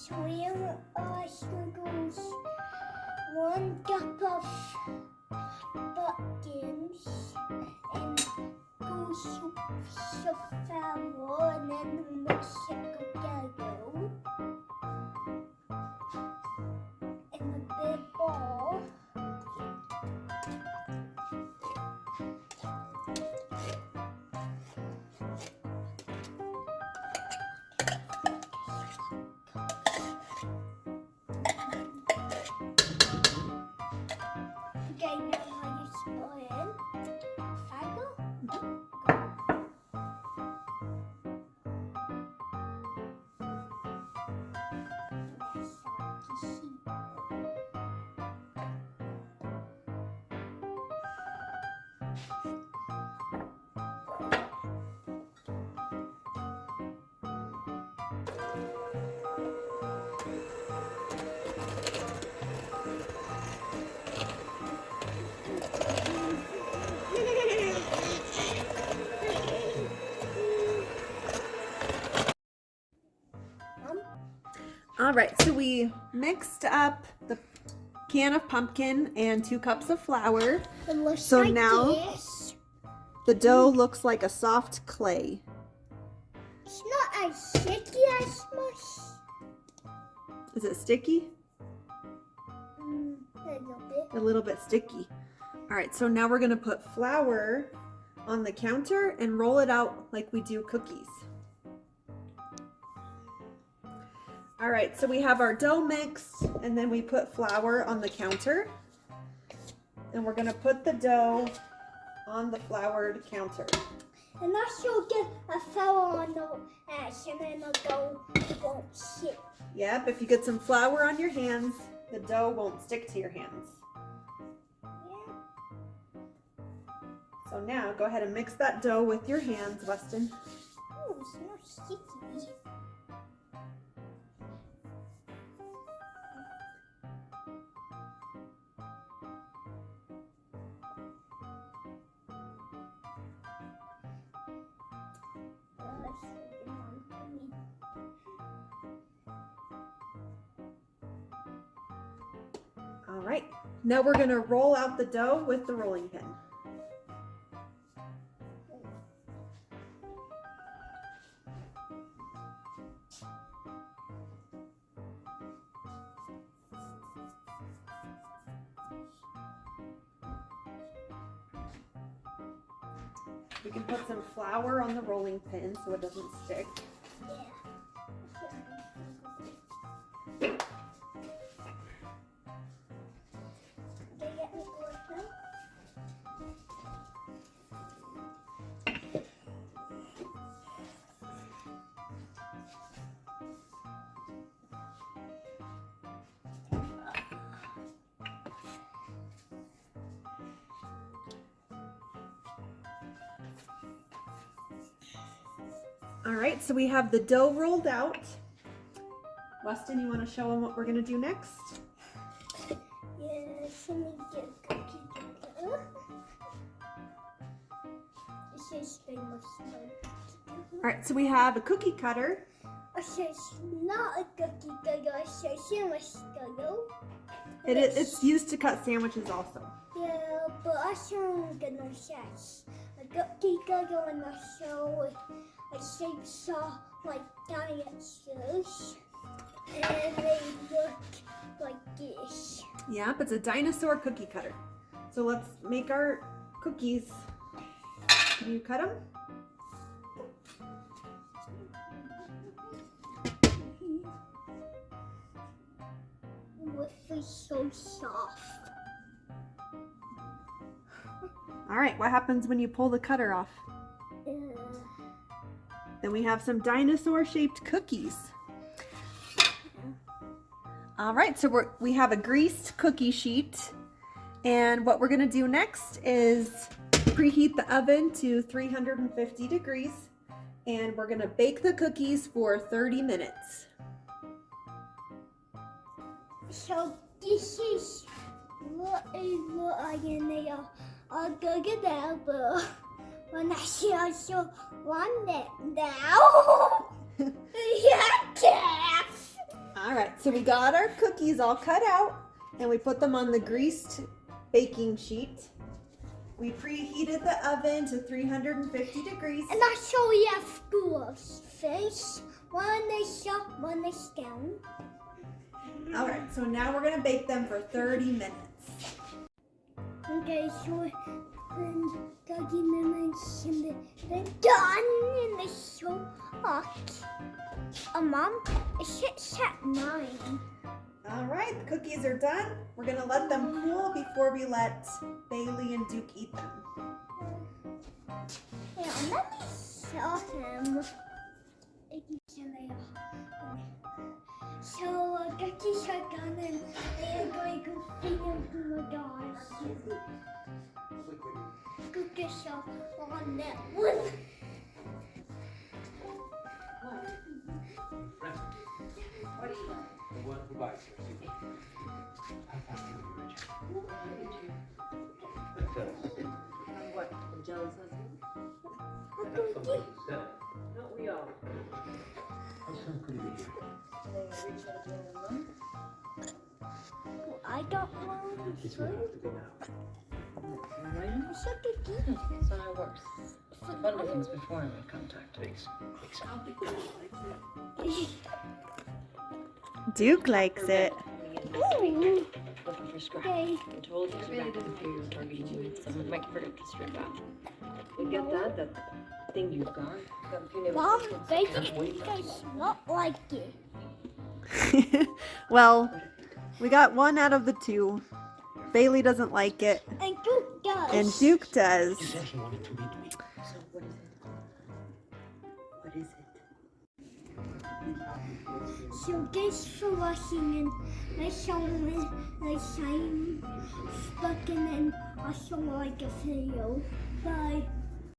swim sugars, 1 cup of pumpkins, and 2 scoops of flour, and then mix it together in a big bowl. Okay, now how you stir in. Fiber. All right, so we mixed up the can of pumpkin and 2 cups of flour. It looks So like now- this. The dough looks like a soft clay. It's not as sticky as much. Is it sticky? A little bit. A little bit sticky. All right, so now we're gonna put flour on the counter and roll it out like we do cookies. All right, so we have our dough mixed and then we put flour on the counter. And we're gonna put the dough on the floured counter. And also get a flour on the edge, and then the dough won't stick. Yep, if you get some flour on your hands, the dough won't stick to your hands. Yeah. So now go ahead and mix that dough with your hands, Weston. Oh, it's not sticky. All right, now we're gonna roll out the dough with the rolling pin. We can put some flour on the rolling pin so it doesn't stick. All right, so we have the dough rolled out. Weston, you want to show them what we're gonna do next? Yes, let me get a cookie cutter. This is famous one. All right, so we have a cookie cutter. It says not a cookie cutter, it says sandwich cutter. It's used to cut sandwiches also. Yeah, but also gonna say a cookie cutter and also a shape saw like dinosaurs. And they look like this. Yep, it's a dinosaur cookie cutter. So let's make our cookies. Can you cut them? It's so soft. All right, what happens when you pull the cutter off? Uh, Then we have some dinosaur shaped cookies. All right, so we have a greased cookie sheet. And what we're gonna do next is preheat the oven to 350 degrees. And we're gonna bake the cookies for 30 minutes. So this is what I gonna go get that, but when I see also want it now. Yeah, All right, so we got our cookies all cut out and we put them on the greased baking sheet. We preheated the oven to 350 degrees. And I show we have schools. Fish, one is up, one is down. All right, so now we're gonna bake them for 30 minutes. Okay, so then 30 minutes and then done and it's so hot. Mom, it sits at 9. All right, the cookies are done. We're gonna let them cool before we let Bailey and Duke eat them. Yeah, let me show him. So, cookies are done and they are going to feed them to the dogs. Cookies are on that one. What do you want? The one who buys yours. How fast can you reach? What? From John's husband? No, we all. How soon could it be here? They reach out to them. I don't want This will have to be now. It's a cookie. That's how it works. Bundle things before I make contact. Thanks. Duke likes it. Ooh. Looking for scrap. Okay. I told you to back to the period targeting you. Someone might forget to strip out. You get that? That thing you've got? Got a few neighbors. Mom, baby does not like it. Well, we got one out of the two. Bailey doesn't like it, And Duke does. and Duke He does. said he wanted to meet me. So what is it? What is it? So thanks for watching and like showing like sign fucking and also like a video. Bye.